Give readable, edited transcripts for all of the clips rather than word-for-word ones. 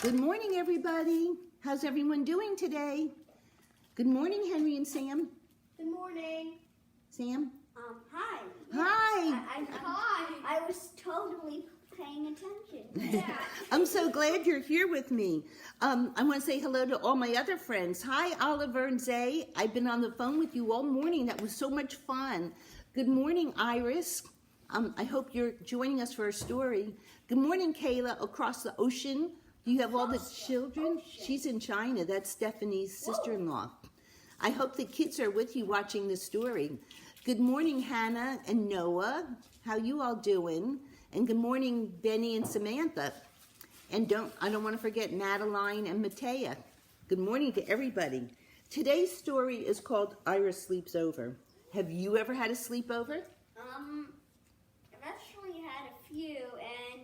Good morning, everybody. How's everyone doing today? Good morning, Henry and Sam. Good morning. Sam? Hi. Hi. Hi. I was totally paying attention. Yeah. I'm so glad you're here with me. I want to say hello to all my other friends. Hi, Oliver and Zay. I've been on the phone with you all morning. That was so much fun. Good morning, Iris. I hope you're joining us for a story. Good morning, Kayla, across the ocean. Do you have all the children? She's in China. That's Stephanie's sister-in-law. I hope the kids are with you watching the story. Good morning, Hannah and Noah. How you all doing? And good morning, Benny and Samantha. And I don't want to forget Madeline and Matea. Good morning to everybody. Today's story is called Iris Sleeps Over. Have you ever had a sleepover? I've actually had a few, and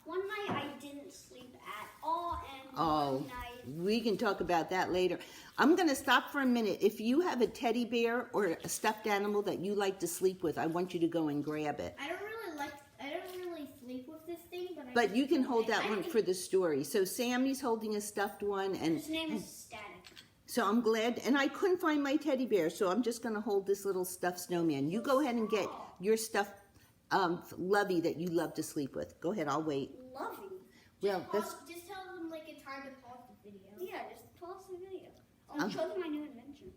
one night I didn't sleep at all, and one night... We can talk about that later. I'm going to stop for a minute. If you have a teddy bear or a stuffed animal that you like to sleep with, I want you to go and grab it. I don't really sleep with this thing, but you can hold that one for the story. So Sammy's holding a stuffed one, and his name is Static. So I'm glad, and I couldn't find my teddy bear, so I'm just going to hold this little stuffed snowman. You go ahead and get your stuffed Lovey that you love to sleep with. Go ahead, I'll wait. Lovey? Well, just tell them like a time to pause the video. Yeah, just pause the video. I'll show them my new invention.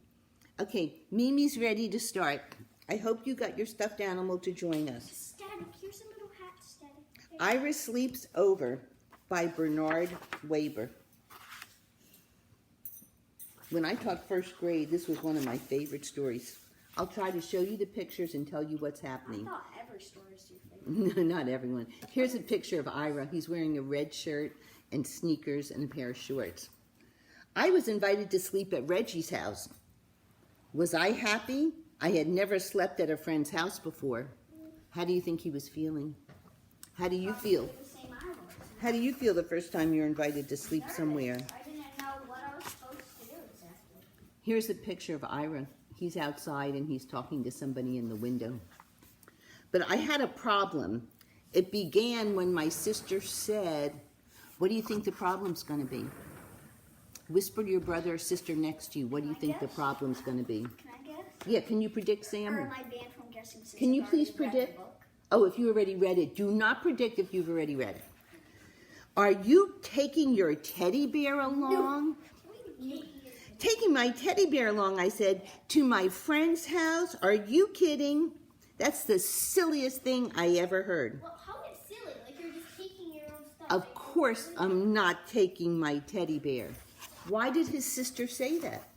Okay, Mimi's ready to start. I hope you got your stuffed animal to join us. Static, here's a little hat, Static. Iris Sleeps Over by Bernard Waber. When I taught first grade, this was one of my favorite stories. I'll try to show you the pictures and tell you what's happening. I thought every story is your favorite. No, not everyone. Here's a picture of Ira. He's wearing a red shirt and sneakers and a pair of shorts. I was invited to sleep at Reggie's house. Was I happy? I had never slept at a friend's house before. How do you think he was feeling? How do you feel? How do you feel the first time you're invited to sleep somewhere? I didn't know what I was supposed to do exactly. Here's a picture of Ira. He's outside and he's talking to somebody in the window. But I had a problem. It began when my sister said, "What do you think the problem's going to be?" Whisper to your brother or sister next to you. What do you think the problem's going to be? Can I guess? Yeah, can you predict, Sam? Or am I banned from guessing? Can you please predict? Oh, if you already read it. Do not predict if you've already read it. Are you taking your teddy bear along? No. Taking my teddy bear along, I said, to my friend's house? Are you kidding? That's the silliest thing I ever heard. Well, how is it silly? Like you're just taking your own stuff. Of course I'm not taking my teddy bear. Why did his sister say that?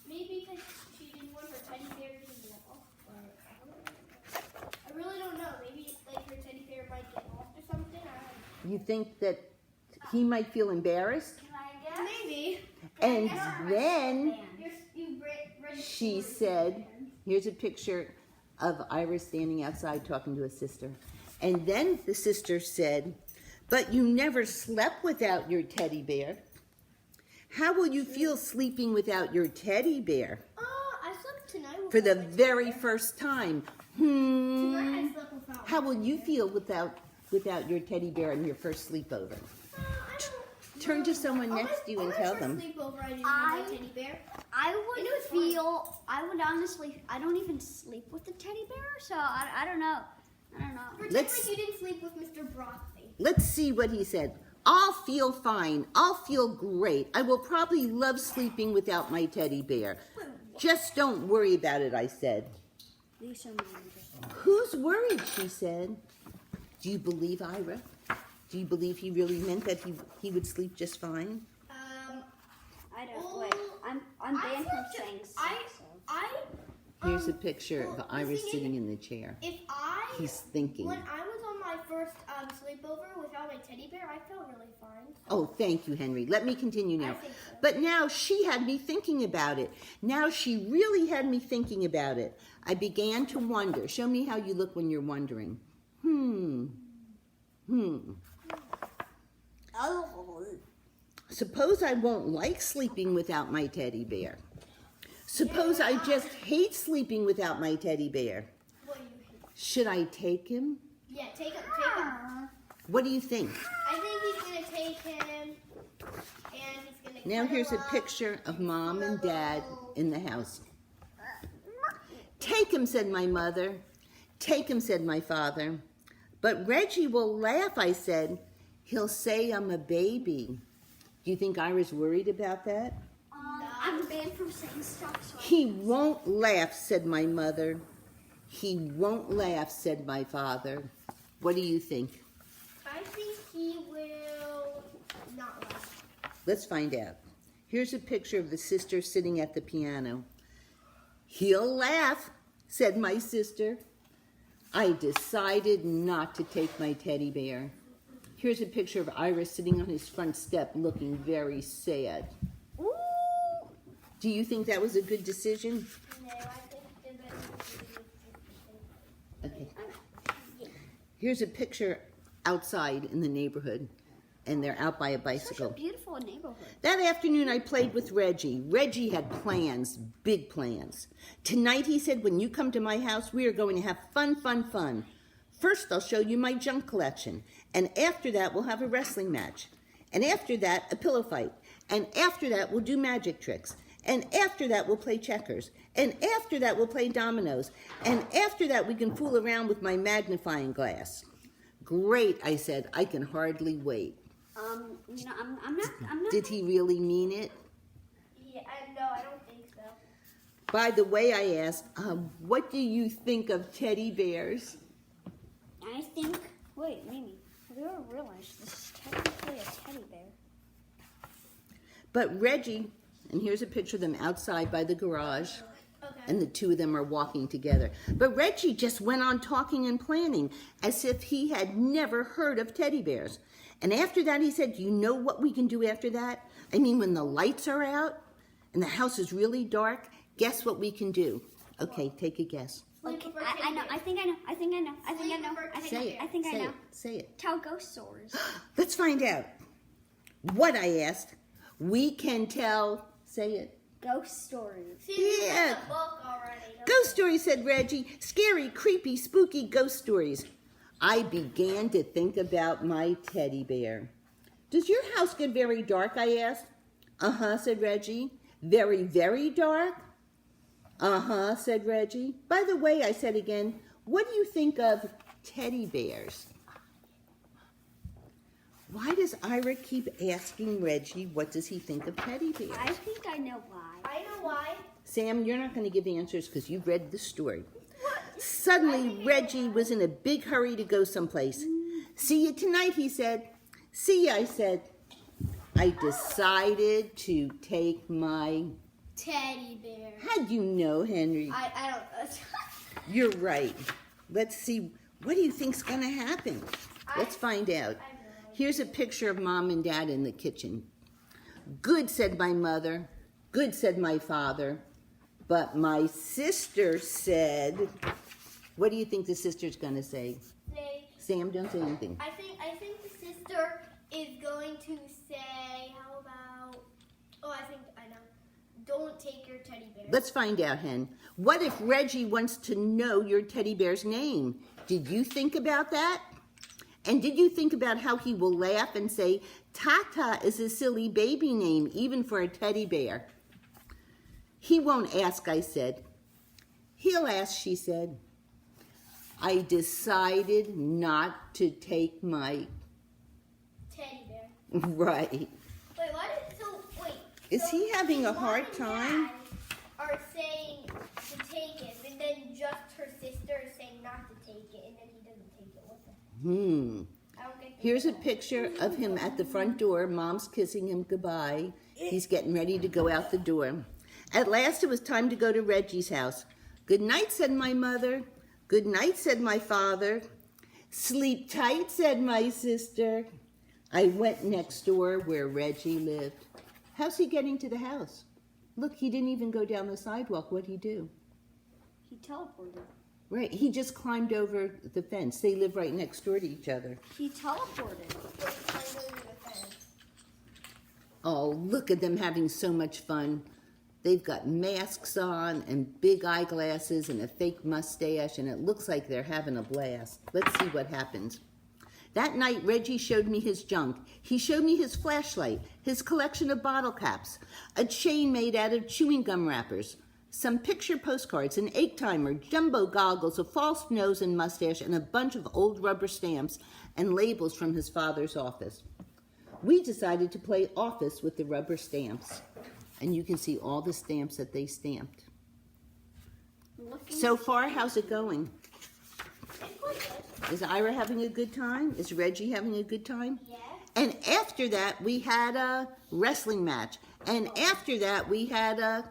Maybe because she didn't want her teddy bear to get off. I really don't know. Maybe like her teddy bear might get lost or something. I don't know. You think that he might feel embarrassed? Can I guess? Maybe. And then she said, here's a picture of Iris standing outside talking to his sister. And then the sister said, "But you never slept without your teddy bear. How will you feel sleeping without your teddy bear?" I slept tonight For the very first time. Tonight I slept without. How will you feel without your teddy bear on your first sleepover? Turn to someone next to you and tell them. I teddy bear. I would honestly, I don't even sleep with the teddy bear, so I don't know. Pretend like you didn't sleep with Mr. Broccoli. Let's see what he said. "I'll feel fine. I'll feel great. I will probably love sleeping without my teddy bear. Just don't worry about it," I said. "Who's worried?" she said. Do you believe Ira? Do you believe he really meant that he would sleep just fine? I don't. Wait, I'm banned from saying so. Here's a picture of Iris sitting in the chair. He's thinking. When I was on my first sleepover without my teddy bear, I felt really fine. Oh, thank you, Henry. Let me continue now. But now she had me thinking about it. Now she really had me thinking about it. I began to wonder. Show me how you look when you're wondering. Suppose I won't like sleeping without my teddy bear. Suppose I just hate sleeping without my teddy bear. Should I take him? Yeah, take him. What do you think? I think he's going to take him Now here's a picture of Mom and Dad in the house. Take him, said my mother. Take him, said my father. But Reggie will laugh, I said. He'll say I'm a baby. Do you think Ira's worried about that? I'm banned from saying stuff. So He won't laugh, said my mother. He won't laugh, said my father. What do you think? I think he will not laugh. Let's find out. Here's a picture of the sister sitting at the piano. He'll laugh, said my sister. I decided not to take my teddy bear. Here's a picture of Ira sitting on his front step looking very sad. Ooh. Do you think that was a good decision? No, I think Okay. Here's a picture outside in the neighborhood, and they're out by a such a bicycle. beautiful neighborhood. That afternoon, I played with Reggie. Reggie had plans, big plans. Tonight, he said, when you come to my house, we are going to have fun, fun, fun. First, I'll show you my junk collection. And after that, we'll have a wrestling match. And after that, a pillow fight. And after that, we'll do magic tricks. And after that, we'll play checkers. And after that, we'll play dominoes. And after that, we can fool around with my magnifying glass. Great, I said. I can hardly wait. I'm not. Did he really mean it? Yeah, no, I don't think so. By the way, I asked, what do you think of teddy bears? I think. Wait, Mimi. Have you ever realized this is technically a teddy bear? But Reggie, and here's a picture of them outside by the garage, and the two of them are walking together. But Reggie just went on talking and planning as if he had never heard of teddy bears. And after that, he said, you know what we can do after that? I mean, when the lights are out and the house is really dark, guess what we can do? Okay, take a guess. Okay, I know. I think I know. I think I know. I think I know. I think I know. Say it. Tell ghost stories. Let's find out. What, I asked. We can tell, say it. Ghost stories. Yeah. Book already. Ghost stories, said Reggie. Scary, creepy, spooky ghost stories. I began to think about my teddy bear. Does your house get very dark, I asked. Uh-huh, said Reggie. Very, very dark? Uh-huh, said Reggie. By the way, I said again, what do you think of teddy bears? Why does Ira keep asking Reggie, what does he think of teddy bears? I think I know why. I know why. Sam, you're not going to give answers because you've read the story. Suddenly, Reggie was in a big hurry to go someplace. See you tonight, he said. See ya, I said. I decided to take my... Teddy bear. How'd you know, Henry? I don't know. You're right. Let's see. What do you think's going to happen? Let's find out. Here's a picture of Mom and Dad in the kitchen. Good, said my mother. Good, said my father. But my sister said... What do you think the sister's going to say? Sam, don't say anything. I think the sister is going to say, how about... Oh, I think I know. Don't take your teddy bear. Let's find out, Hen. What if Reggie wants to know your teddy bear's name? Did you think about that? And did you think about how he will laugh and say, Tata is a silly baby name, even for a teddy bear? He won't ask, I said. He'll ask, she said. I decided not to take my... Teddy bear. Right. Wait, wait. Is he having a hard time? Are saying to take it, and then just her sister is saying not to take it, and then he doesn't take it with her. I don't get Here's a picture of him at the front door. Mom's kissing him goodbye. He's getting ready to go out the door. At last it was time to go to Reggie's house. Good night, said my mother. Good night, said my father. Sleep tight, said my sister. I went next door where Reggie lived. How's he getting to the house? Look, he didn't even go down the sidewalk. What'd he do? He teleported. Right, he just climbed over the fence. They live right next door to each other. He teleported. Oh, look at them having so much fun. They've got masks on and big eyeglasses and a fake mustache, and it looks like they're having a blast. Let's see what happens. That night, Reggie showed me his junk. He showed me his flashlight, his collection of bottle caps, a chain made out of chewing gum wrappers, some picture postcards, an 8-timer, jumbo goggles, a false nose and mustache, and a bunch of old rubber stamps and labels from his father's office. We decided to play office with the rubber stamps. And you can see all the stamps that they stamped. So far, how's it going? Is Ira having a good time? Is Reggie having a good time? Yeah. And after that, we had a wrestling match. And after that, we had a...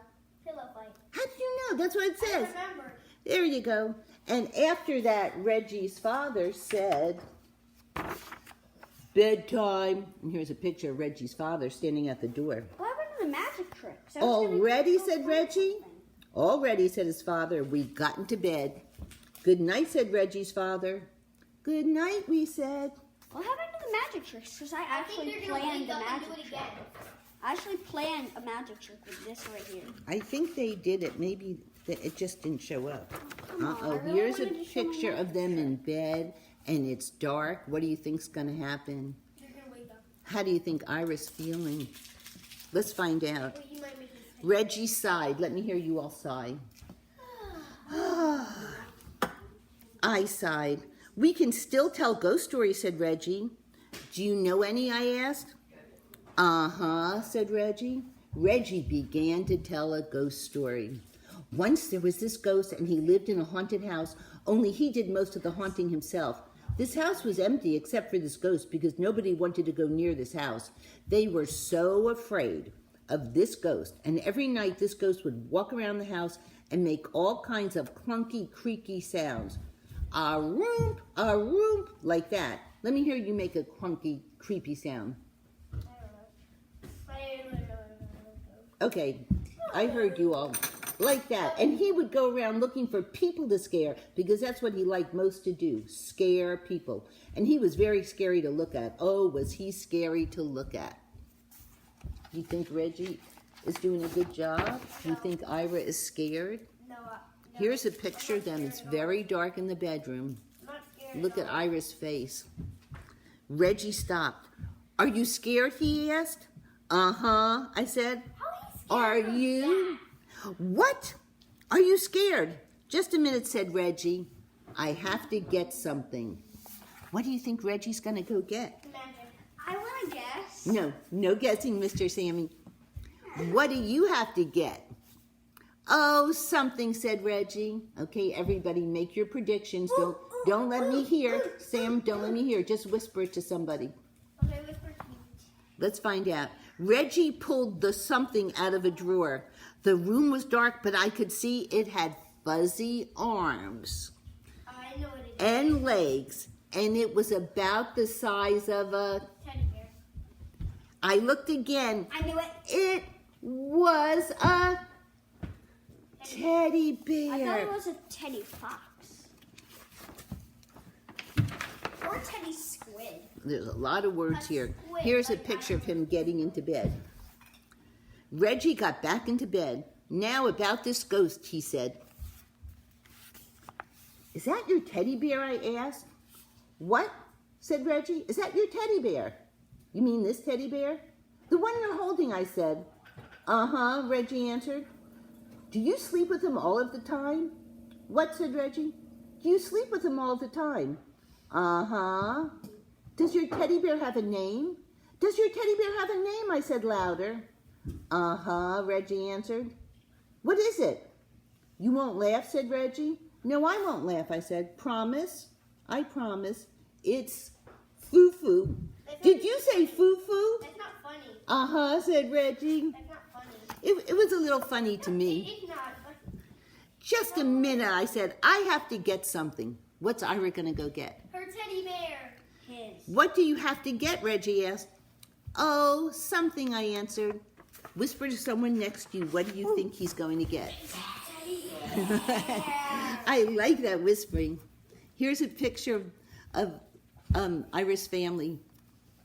Pillow fight. How do you know? That's what it I says. remember. There you go. And after that, Reggie's father said, bedtime. And here's a picture of Reggie's father standing at the door. What happened to the magic tricks? Already, said Reggie. Already, said his father. We got into bed. Good night, said Reggie's father. Good night, we said. What happened to the magic tricks? Because I actually planned the magic trick. I actually planned a magic trick with this right here. I think they did it. Maybe it just didn't show up. Come on, I really Here's a wanted to show picture my of them in bed, and it's dark. What do you think's going to happen? You're going to wake up. How do you think Ira's feeling? Let's find out. Wait, you might make me think. Reggie sighed. Let me hear you all sigh. I sighed. We can still tell ghost stories, said Reggie. Do you know any, I asked. Uh-huh, said Reggie. Reggie began to tell a ghost story. Once there was this ghost and he lived in a haunted house, only he did most of the haunting himself. This house was empty except for this ghost because nobody wanted to go near this house. They were so afraid of this ghost, and every night this ghost would walk around the house and make all kinds of clunky, creaky sounds. A room, like that. Let me hear you make a clunky, creepy sound. Okay, I heard you all like that. And he would go around looking for people to scare because that's what he liked most to do, scare people. And he was very scary to look at. Oh, was he scary to look at? Do you think Reggie is doing a good job? Do you think Ira is scared? No. Here's a picture of them. It's very dark in the bedroom. I'm not scared. Look at Ira's face. Reggie stopped. Are you scared, he asked. Uh-huh, I said. Are you? What? Are you scared? Just a minute, said Reggie. I have to get something. What do you think Reggie's going to go get? Magic. I want to guess. No guessing, Mr. Sammy. What do you have to get? Oh, something, said Reggie. Okay, everybody, make your predictions. Don't let me hear. Sam, don't let me hear. Just whisper it to somebody. Okay, whisper to me. Let's find out. Reggie pulled the something out of a drawer. The room was dark, but I could see it had fuzzy arms I know what it is. and legs, and it was about the size of a... Teddy bear. I looked again. I knew it. It was a teddy bear. I thought it was a teddy fox. Or teddy squid. There's a lot of words A here. squid, Here's a like picture of him getting into bed. Reggie got back into bed. Now about this ghost, he said. Is that your teddy bear, I asked. What? Said Reggie. Is that your teddy bear? You mean this teddy bear? The one you're holding, I said. Uh-huh, Reggie answered. Do you sleep with him all of the time? What, said Reggie. Do you sleep with him all the time? Uh-huh. Does your teddy bear have a name? Does your teddy bear have a name? I said louder. Uh-huh, Reggie answered. What is it? You won't laugh, said Reggie. No, I won't laugh, I said. Promise? I promise. It's Foo-Foo. Did you say Foo-Foo? That's not funny. Uh-huh, said Reggie. That's not funny. It was a little funny to me. It's not. Just a minute, I said. I have to get something. What's Ira going to go get? Her teddy bear. His. What do you have to get, Reggie asked. Oh, something, I answered. Whisper to someone next to you. What do you think he's going to get? Teddy bear. I like that whispering. Here's a picture of Ira's family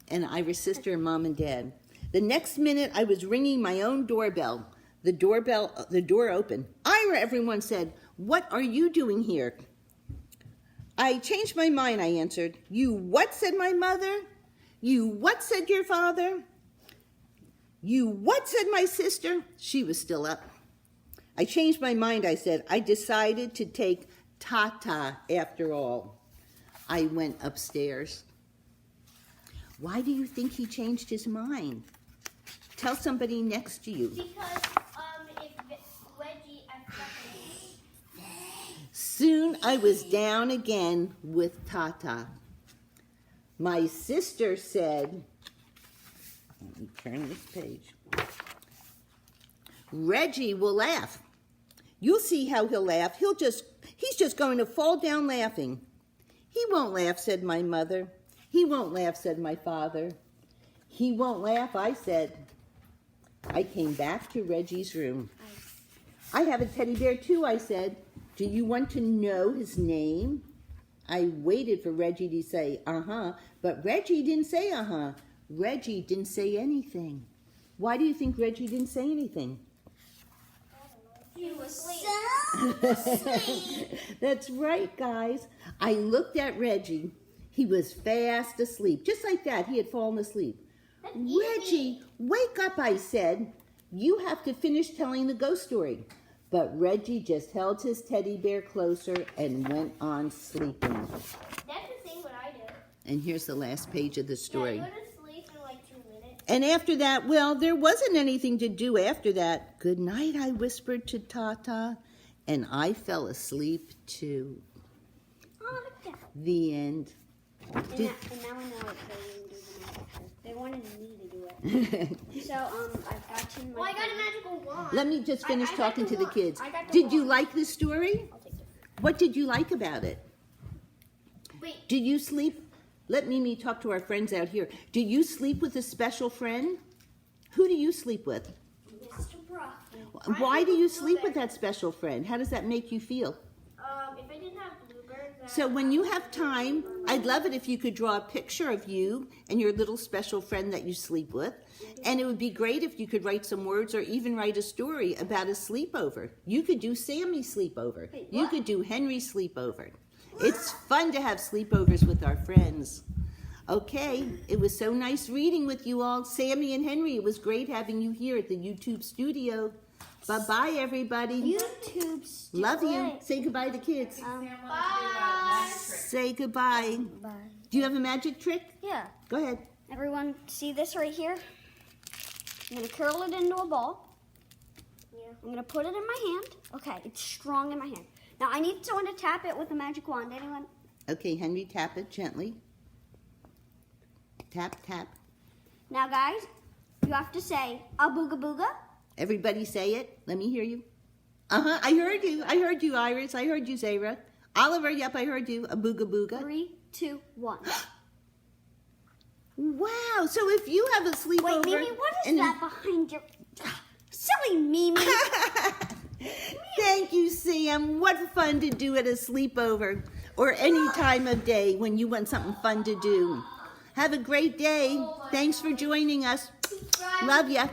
and Ira's sister and mom and dad. The next minute, I was ringing my own doorbell. The door opened. Ira, everyone said, what are you doing here? I changed my mind, I answered. You what, said my mother? You what, said your father? You what, said my sister? She was still up. I changed my mind, I said. I decided to take Tata after all. I went upstairs. Why do you think he changed his mind? Tell somebody next to you. Because if Reggie Soon I was down again with Tata. My sister said, let me turn this page. Reggie will laugh. You'll see how he'll laugh. He's just going to fall down laughing. He won't laugh, said my mother. He won't laugh, said my father. He won't laugh, I said. I came back to Reggie's room. I have a teddy bear too, I said. Do you want to know his name? I waited for Reggie to say, uh-huh, but Reggie didn't say uh-huh. Reggie didn't say anything. Why do you think Reggie didn't say anything? He was asleep. That's right, guys. I looked at Reggie. He was fast asleep. Just like that, he had fallen asleep. Reggie, wake up, I said. You have to finish telling the ghost story. But Reggie just held his teddy bear closer and went on sleeping. That's the thing what I do. And here's the last page of the story. Yeah, I go to sleep in like 2 minutes. And after that, well, there wasn't anything to do after that. Good night, I whispered to Tata, and I fell asleep too. Oh, look at that. The end. And now I know what they didn't do the magic trick. They wanted me to do it. So, I've gotten my... Well, I got a magical wand. Let me just finish I talking to the wand. kids. I got the Did you wand. like the story? I'll take it. What did you like about it? Wait. Did you sleep? Let Mimi talk to our friends out here. Do you sleep with a special friend? Who do you sleep with? Mr. Brockman. Why do you sleep with that special friend? How does that make you feel? If I didn't have bluebirds... So when you have time, I'd love it if you could draw a picture of you and your little special friend that you sleep with. And it would be great if you could write some words or even write a story about a sleepover. You could do Sammy's sleepover. You could do Henry's sleepover. It's fun to have sleepovers with our friends. Okay, it was so nice reading with you all. Sammy and Henry, it was great having you here at the YouTube studio. Bye-bye, everybody. YouTube Love you. Say goodbye to kids. Bye. Say goodbye. Bye. Do you have a magic trick? Yeah. Go ahead. Everyone, see this right here? I'm going to curl it into a ball. Yeah. I'm going to put it in my hand. Okay, it's strong in my hand. Now, I need someone to tap it with a magic wand. Anyone? Okay, Henry, tap it gently. Tap, tap. Now, guys, you have to say a booga booga. Everybody say it. Let me hear you. Uh-huh, I heard you. I heard you, Iris. I heard you, Zara. Oliver, yep, I heard you. A booga booga. 3, 2, 1. Wow, so if you have a sleepover... Wait, Mimi, what is that behind your... Silly Mimi. Thank you, Sam. What fun to do at a sleepover or any time of day when you want something fun to do. Have a great day. Thanks for joining us. Love ya.